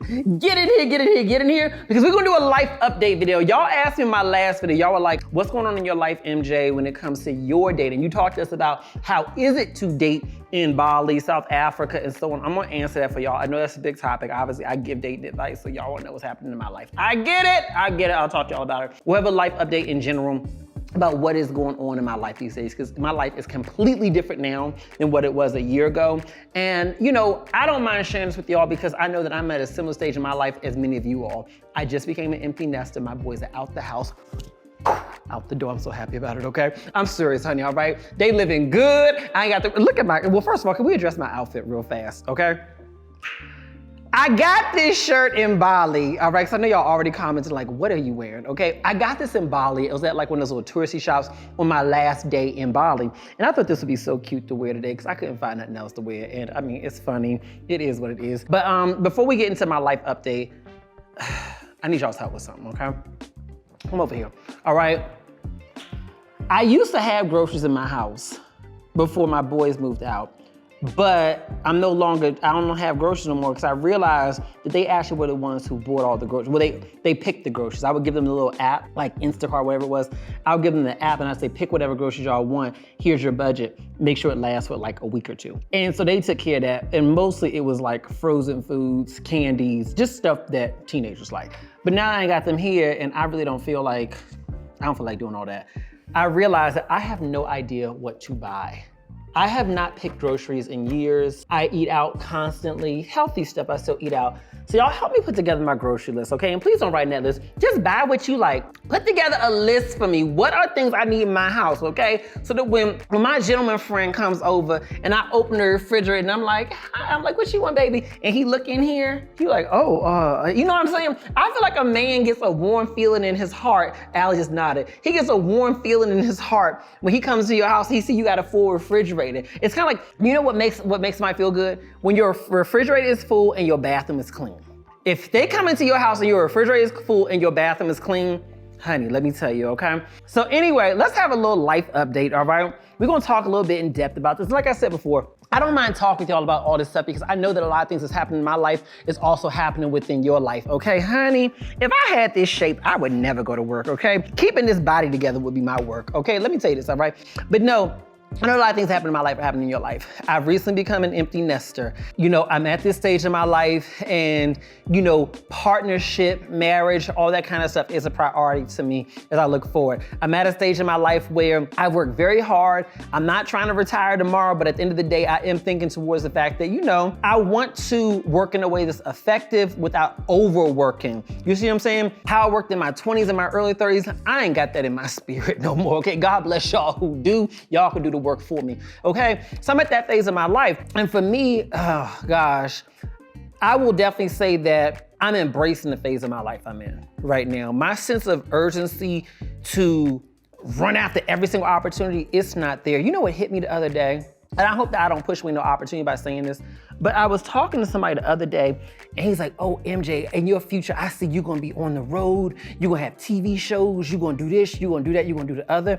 Get in here, get in here, get in here, because we're gonna do a life update video. Y'all asked me in my last video, y'all were like, what's going on in your life, MJ, when it comes to your dating? You talked to us about how is it to date in Bali, South Africa, and so on. I'm gonna answer that for y'all. I know that's a big topic. Obviously, I give dating advice, so y'all wanna know what's happening in my life. I get it, I'll talk to y'all about it. We'll have a life update in general about what is going on in my life these days, because my life is completely different now than what it was a year ago. And you know, I don't mind sharing this with y'all because I know that I'm at a similar stage in my life as many of you all. I just became an empty nester. My boys are out the house, out the door. I'm so happy about it, okay? I'm serious, honey, all right? They living good. I ain't got to, look at my, well, first of all, can we address my outfit real fast, okay? I got this shirt in Bali, all right? Because I know y'all already commented like, what are you wearing, okay? I got this in Bali. It was at like one of those little touristy shops on my last day in Bali. And I thought this would be so cute to wear today because I couldn't find nothing else to wear. And I mean, it's funny. It is what it is. But before we get into my life update, I need y'all's help with something, okay? Come over here, all right? I used to have groceries in my house before my boys moved out. But I don't have groceries no more because I realized that they actually were the ones who bought all the groceries. Well, they picked the groceries. I would give them the little app, like Instacart, whatever it was. I would give them the app and I'd say, pick whatever groceries y'all want. Here's your budget. Make sure it lasts for like a week or two. And so they took care of that. And mostly it was like frozen foods, candies, just stuff that teenagers like. But now I ain't got them here and I really don't feel like doing all that. I realized that I have no idea what to buy. I have not picked groceries in years. I eat out constantly. Healthy stuff I still eat out. So y'all help me put together my grocery list, okay? And please don't write in that list. Just buy what you like. Put together a list for me. What are things I need in my house, okay? So that when my gentleman friend comes over and I open the refrigerator and I'm like, what you want, baby? And he look in here, he like, oh, you know what I'm saying? I feel like a man gets a warm feeling in his heart. Allie just nodded. He gets a warm feeling in his heart when he comes to your house, he see you got a full refrigerator. It's kind of like, you know what makes somebody feel good? When your refrigerator is full and your bathroom is clean. If they come into your house and your refrigerator is full and your bathroom is clean, honey, let me tell you, okay? So anyway, let's have a little life update, all right? We're gonna talk a little bit in depth about this. Like I said before, I don't mind talking to y'all about all this stuff because I know that a lot of things that's happening in my life is also happening within your life, okay? Honey, if I had this shape, I would never go to work, okay? Keeping this body together would be my work, okay? Let me tell you this, all right? But no, I know a lot of things happen in my life, happen in your life. I've recently become an empty nester. You know, I'm at this stage in my life and, you know, partnership, marriage, all that kind of stuff is a priority to me as I look forward. I'm at a stage in my life where I've worked very hard. I'm not trying to retire tomorrow, but at the end of the day, I am thinking towards the fact that, you know, I want to work in a way that's effective without overworking. You see what I'm saying? How I worked in my 20s and my early 30s, I ain't got that in my spirit no more, okay? God bless y'all who do. Y'all can do the work for me, okay? So I'm at that phase of my life. And for me, oh gosh, I will definitely say that I'm embracing the phase of my life I'm in right now. My sense of urgency to run after every single opportunity, it's not there. You know what hit me the other day? And I hope that I don't push away no opportunity by saying this, but I was talking to somebody the other day and he's like, oh, MJ, in your future, I see you gonna be on the road, you're gonna have TV shows, you're gonna do this, you're gonna do that, you're gonna do the other.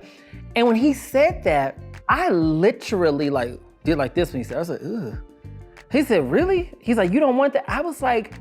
And when he said that, I literally like did like this when he said, I was like, ugh. He said, really? He's like, you don't want that? I was like,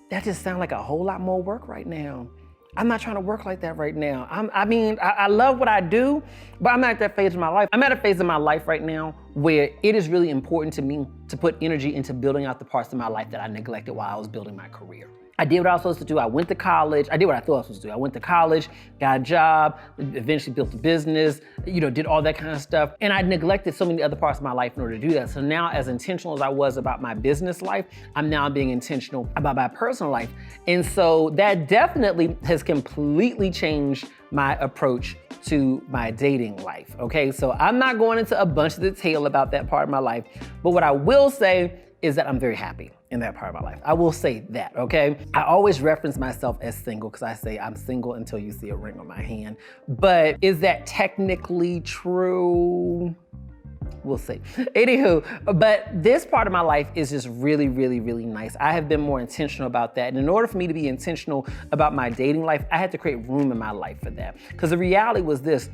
that just sounds like a whole lot more work right now. I'm not trying to work like that right now. I love what I do, but I'm not at that phase of my life. I'm at a phase of my life right now where it is really important to me to put energy into building out the parts of my life that I neglected while I was building my career. I did what I was supposed to do. I went to college. I did what I thought I was supposed to do. I went to college, got a job, eventually built a business, you know, did all that kind of stuff. And I neglected so many other parts of my life in order to do that. So now, as intentional as I was about my business life, I'm now being intentional about my personal life. And so that definitely has completely changed my approach to my dating life, okay? So I'm not going into a bunch of detail about that part of my life, but what I will say is that I'm very happy in that part of my life. I will say that, okay? I always reference myself as single because I say I'm single until you see a ring on my hand. But is that technically true? We'll see. Anywho, but this part of my life is just really, really, really nice. I have been more intentional about that. And in order for me to be intentional about my dating life, I had to create room in my life for that. Because the reality was this,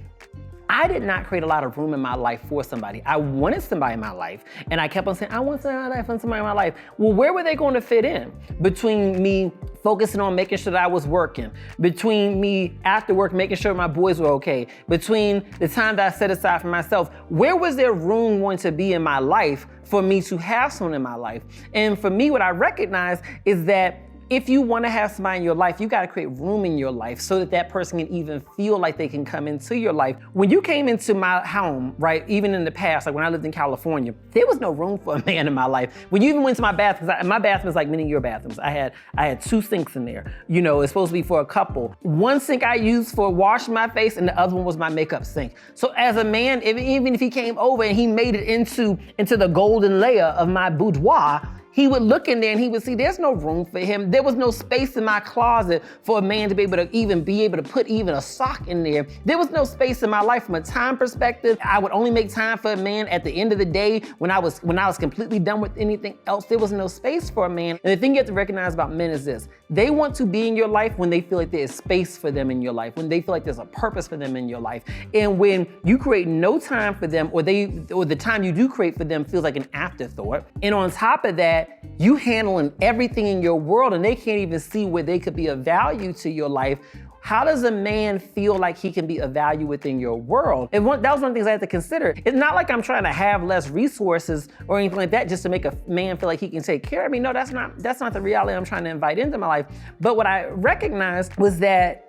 I did not create a lot of room in my life for somebody. I wanted somebody in my life, and I kept on saying, I want somebody in my life, I want somebody in my life. Well, where were they going to fit in? Between me focusing on making sure that I was working, between me after work making sure my boys were okay, between the time that I set aside for myself, where was there room going to be in my life for me to have someone in my life? And for me, what I recognize is that if you want to have somebody in your life, you got to create room in your life so that that person can even feel like they can come into your life. When you came into my home, right, even in the past, like when I lived in California, there was no room for a man in my life. When you even went to my bathroom, my bathroom is like many of your bathrooms. I had 2 sinks in there. You know, it's supposed to be for a couple. One sink I used for washing my face, and the other one was my makeup sink. So as a man, even if he came over and he made it into the golden layer of my boudoir, he would look in there and he would see there's no room for him. There was no space in my closet for a man to be able to put even a sock in there. There was no space in my life from a time perspective. I would only make time for a man at the end of the day when I was completely done with anything else. There was no space for a man. And the thing you have to recognize about men is this: they want to be in your life when they feel like there is space for them in your life, when they feel like there's a purpose for them in your life. And when you create no time for them, or the time you do create for them feels like an afterthought. And on top of that, you handling everything in your world and they can't even see where they could be of value to your life. How does a man feel like he can be of value within your world? And that was one of the things I had to consider. It's not like I'm trying to have less resources or anything like that just to make a man feel like he can take care of me. No, that's not the reality I'm trying to invite into my life. But what I recognized was that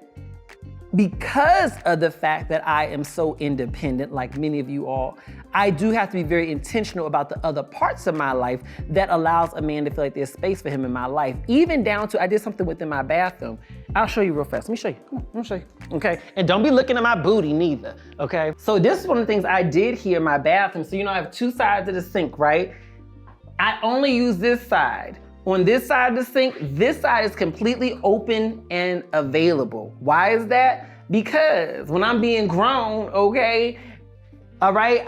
because of the fact that I am so independent, like many of you all, I do have to be very intentional about the other parts of my life that allows a man to feel like there's space for him in my life. Even down to, I did something within my bathroom. I'll show you real fast. Let me show you. Come on, let me show you. Okay, and don't be looking at my booty neither, okay? So this is one of the things I did here in my bathroom. So I have 2 sides of the sink, right? I only use this side. On this side of the sink, this side is completely open and available. Why is that? Because when I'm being grown, okay, all right,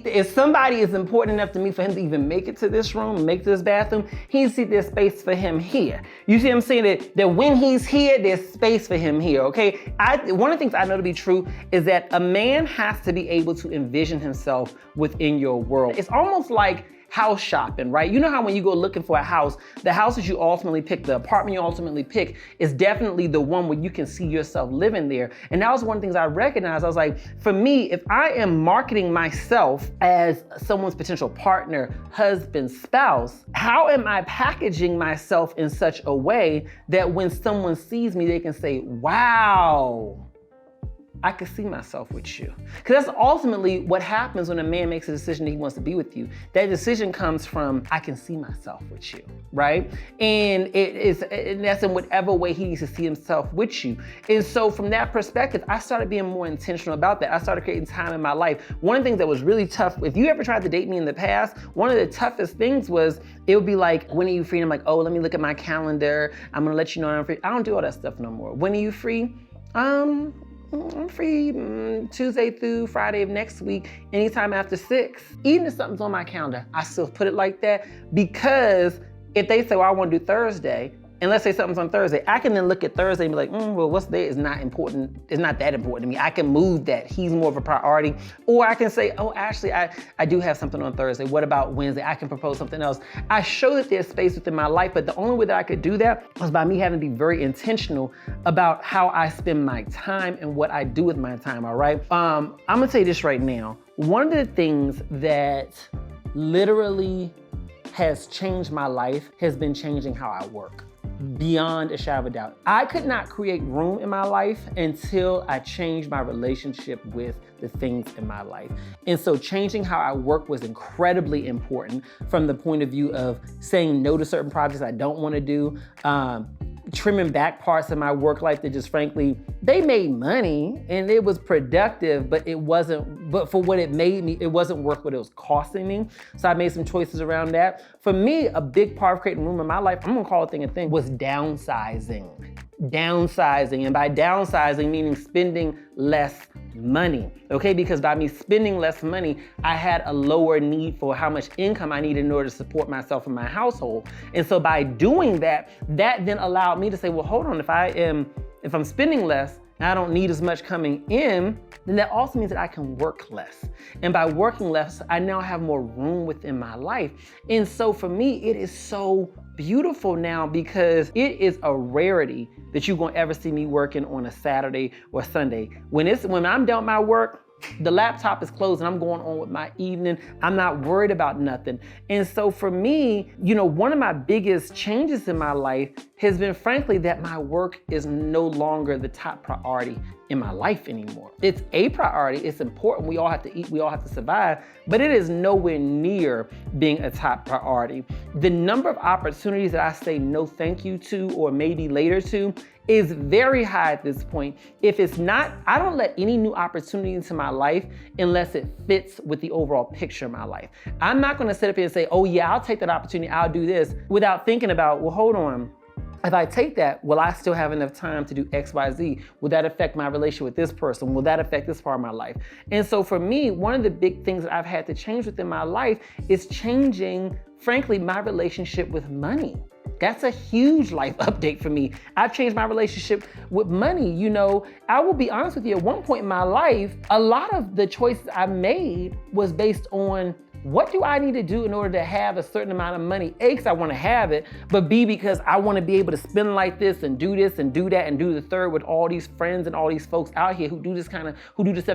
if somebody is important enough to me for him to even make it to this room, make it to this bathroom, he needs to see there's space for him here. You see what I'm saying? That when he's here, there's space for him here, okay? One of the things I know to be true is that a man has to be able to envision himself within your world. It's almost like house shopping, right? You know how when you go looking for a house, the house that you ultimately pick, the apartment you ultimately pick is definitely the one where you can see yourself living there. And that was one of the things I recognized. I was like, for me, if I am marketing myself as someone's potential partner, husband, spouse, how am I packaging myself in such a way that when someone sees me, they can say, wow, I could see myself with you. Because that's ultimately what happens when a man makes a decision that he wants to be with you. That decision comes from, I can see myself with you, right? And that's in whatever way he needs to see himself with you. And so from that perspective, I started being more intentional about that. I started creating time in my life. One of the things that was really tough, if you ever tried to date me in the past, one of the toughest things was, it would be like, when are you free? And I'm like, oh, let me look at my calendar. I'm gonna let you know I'm free. I don't do all that stuff no more. When are you free? I'm free Tuesday through Friday of next week, anytime after 6. Even if something's on my calendar, I still put it like that, because if they say, well, I want to do Thursday, and let's say something's on Thursday, I can then look at Thursday and be like, well, what's there is not important. It's not that important to me. I can move that. He's more of a priority. Or I can say, oh, actually, I do have something on Thursday. What about Wednesday? I can propose something else. I show that there's space within my life, but the only way that I could do that was by me having to be very intentional about how I spend my time and what I do with my time, all right? I'm gonna tell you this right now. One of the things that literally has changed my life has been changing how I work. Beyond a shadow of a doubt. I could not create room in my life until I changed my relationship with the things in my life. And so changing how I work was incredibly important from the point of view of saying no to certain projects I don't want to do, trimming back parts of my work life that just frankly, they made money and it was productive, but for what it made me, it wasn't worth what it was costing me. So I made some choices around that. For me, a big part of creating room in my life, I'm gonna call it a thing, was downsizing. Downsizing, and by downsizing, meaning spending less money, okay? Because by me spending less money, I had a lower need for how much income I needed in order to support myself and my household. And so by doing that, that then allowed me to say, well, hold on, if I am if I'm spending less and I don't need as much coming in, then that also means that I can work less. And by working less, I now have more room within my life. And so for me, it is so beautiful now because it is a rarity that you're gonna ever see me working on a Saturday or Sunday. When I'm done with my work, the laptop is closed and I'm going on with my evening. I'm not worried about nothing. And so for me, one of my biggest changes in my life has been, frankly, that my work is no longer the top priority in my life anymore. It's a priority, it's important, we all have to eat, we all have to survive, but it is nowhere near being a top priority. The number of opportunities that I say no thank you to, or maybe later to, is very high at this point. If it's not, I don't let any new opportunity into my life unless it fits with the overall picture of my life. I'm not gonna sit up here and say, oh yeah, I'll take that opportunity, I'll do this, without thinking about, well, hold on. If I take that, will I still have enough time to do X, Y, Z? Will that affect my relationship with this person? Will that affect this part of my life? And so for me, one of the big things that I've had to change within my life is changing, frankly, my relationship with money. That's a huge life update for me. I've changed my relationship with money. I will be honest with you, at one point in my life, a lot of the choices I made was based on, what do I need to do in order to have a certain amount of money? A, because I want to have it, but B, because I want to be able to spend like this and do that and do the third with all these friends and all these folks out here who do the stuff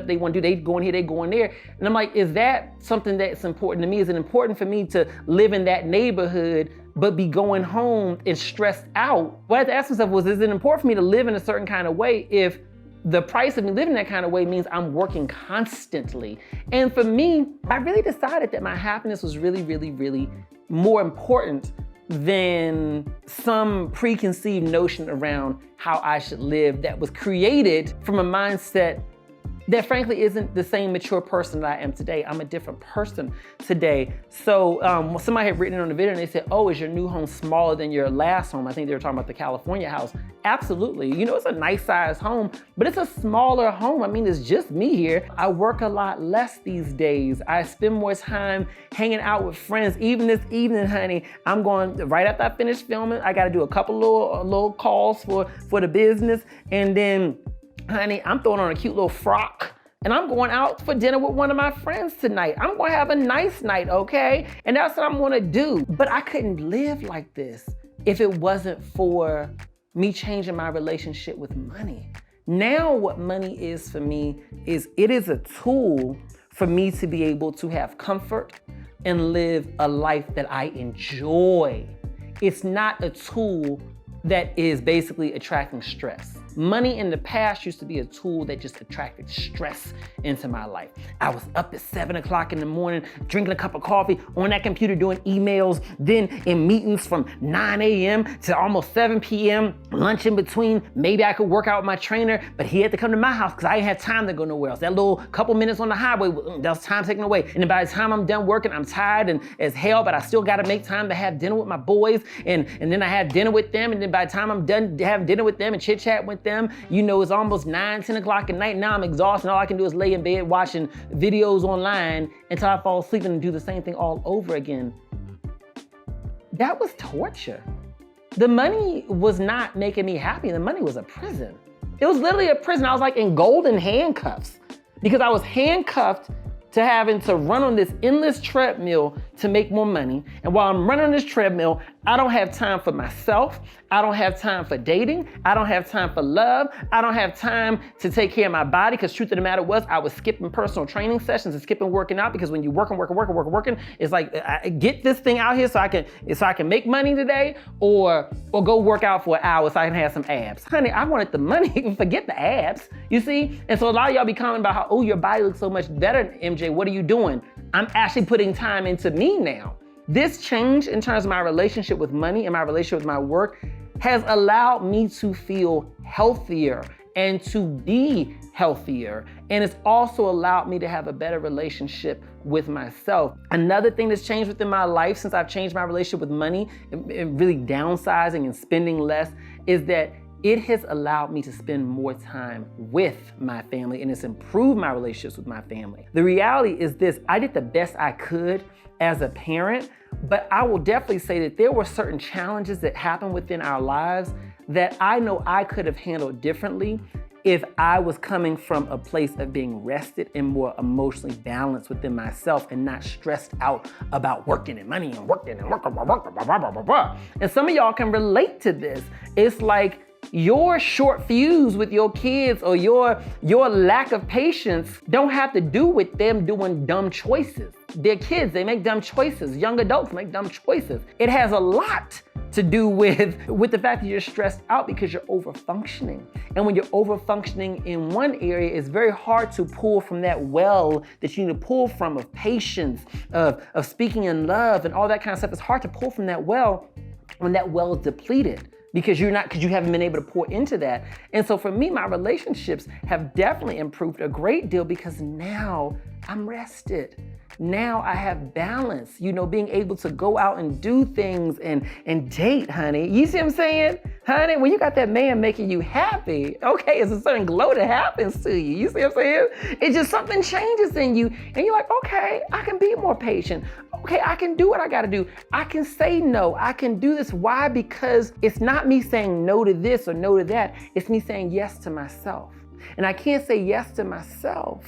they want to do. They go in here, they go in there. And I'm like, is that something that's important to me? Is it important for me to live in that neighborhood but be going home and stressed out? What I had to ask myself was, is it important for me to live in a certain kind of way if the price of me living that kind of way means I'm working constantly? And for me, I really decided that my happiness was really, really, really more important than some preconceived notion around how I should live that was created from a mindset that frankly isn't the same mature person that I am today. I'm a different person today. So somebody had written on the video and they said, oh, is your new home smaller than your last home? I think they were talking about the California house. Absolutely. It's a nice size home, but it's a smaller home. I mean, it's just me here. I work a lot less these days. I spend more time hanging out with friends. Even this evening, honey, I'm going, right after I finish filming, I got to do a couple little calls for the business. And then, honey, I'm throwing on a cute little frock and I'm going out for dinner with one of my friends tonight. I'm gonna have a nice night, okay? And that's what I'm gonna do. But I couldn't live like this if it wasn't for me changing my relationship with money. Now what money is for me is, it is a tool for me to be able to have comfort and live a life that I enjoy. It's not a tool that is basically attracting stress. Money in the past used to be a tool that just attracted stress into my life. I was up at 7 o'clock in the morning, drinking a cup of coffee, on that computer doing emails, then in meetings from 9 a.m. to almost 7 p.m., lunch in between. Maybe I could work out with my trainer, but he had to come to my house because I didn't have time to go nowhere else. That little couple minutes on the highway, that was time taken away. And then by the time I'm done working, I'm tired and as hell, but I still gotta make time to have dinner with my boys, and then I have dinner with them, and then by the time I'm done having dinner with them and chit chat with them, it's almost 9, 10 o'clock at night. Now I'm exhausted. All I can do is lay in bed watching videos online until I fall asleep and do the same thing all over again. That was torture. The money was not making me happy. The money was a prison. It was literally a prison. I was like in golden handcuffs because I was handcuffed to having to run on this endless treadmill to make more money. And while I'm running on this treadmill, I don't have time for myself. I don't have time for dating. I don't have time for love. I don't have time to take care of my body, because truth of the matter was I was skipping personal training sessions and skipping working out, because when you working, it's like, I get this thing out here so I can make money today, or go work out for an hour so I can have some abs. Honey, I wanted the money, forget the abs, you see? And so a lot of y'all be commenting about how, oh, your body looks so much better, MJ, what are you doing? I'm actually putting time into me now. This change in terms of my relationship with money and my relationship with my work has allowed me to feel healthier and to be healthier. And it's also allowed me to have a better relationship with myself. Another thing that's changed within my life since I've changed my relationship with money and really downsizing and spending less is that it has allowed me to spend more time with my family, and it's improved my relationships with my family. The reality is this: I did the best I could as a parent, but I will definitely say that there were certain challenges that happened within our lives that I know I could have handled differently if I was coming from a place of being rested and more emotionally balanced within myself and not stressed out about working and money and working and working. And some of y'all can relate to this. It's like your short fuse with your kids or your lack of patience don't have to do with them doing dumb choices. They're kids, they make dumb choices. Young adults make dumb choices. It has a lot to do with the fact that you're stressed out because you're over-functioning. And when you're over-functioning in one area, it's very hard to pull from that well that you need to pull from of patience, of speaking in love and all that kind of stuff. It's hard to pull from that well when that well is depleted, because you haven't been able to pour into that. And so for me, my relationships have definitely improved a great deal because now I'm rested. Now I have balance, being able to go out and do things and date, honey. You see what I'm saying? Honey, when you got that man making you happy, okay, it's a certain glow that happens to you. You see what I'm saying? It's just something changes in you and you're like, okay, I can be more patient. Okay, I can do what I gotta do. I can say no, I can do this. Why? Because it's not me saying no to this or no to that. It's me saying yes to myself. And I can't say yes to myself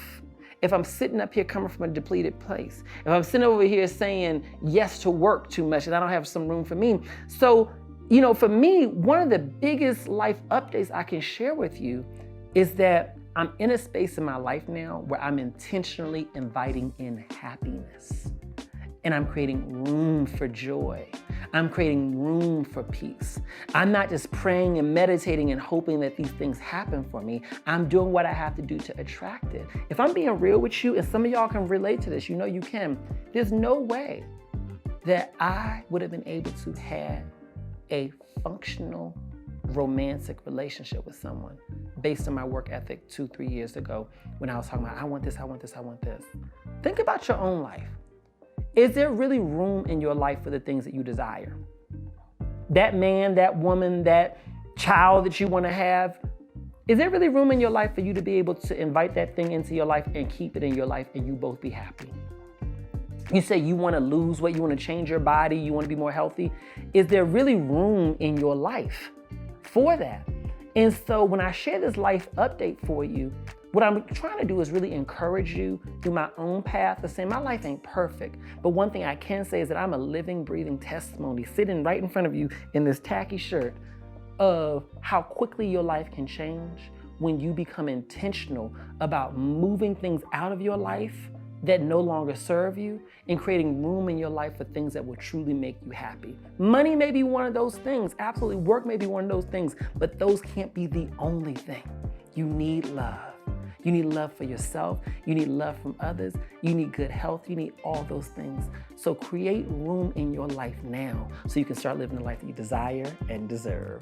if I'm sitting up here coming from a depleted place. If I'm sitting over here saying yes to work too much and I don't have some room for me. So, for me, one of the biggest life updates I can share with you is that I'm in a space in my life now where I'm intentionally inviting in happiness. And I'm creating room for joy. I'm creating room for peace. I'm not just praying and meditating and hoping that these things happen for me. I'm doing what I have to do to attract it. If I'm being real with you, and some of y'all can relate to this, you can, there's no way that I would have been able to have a functional romantic relationship with someone based on my work ethic 2-3 years ago when I was talking about, I want this, I want this, I want this. Think about your own life. Is there really room in your life for the things that you desire? That man, that woman, that child that you want to have, is there really room in your life for you to be able to invite that thing into your life and keep it in your life and you both be happy? You say you want to lose weight, you want to change your body, you want to be more healthy. Is there really room in your life for that? And so when I share this life update for you, what I'm trying to do is really encourage you through my own path of saying my life ain't perfect. But one thing I can say is that I'm a living, breathing testimony sitting right in front of you in this tacky shirt of how quickly your life can change when you become intentional about moving things out of your life that no longer serve you and creating room in your life for things that will truly make you happy. Money may be one of those things. Absolutely. Work may be one of those things, but those can't be the only thing. You need love. You need love for yourself. You need love from others. You need good health. You need all those things. So create room in your life now so you can start living the life that you desire and deserve.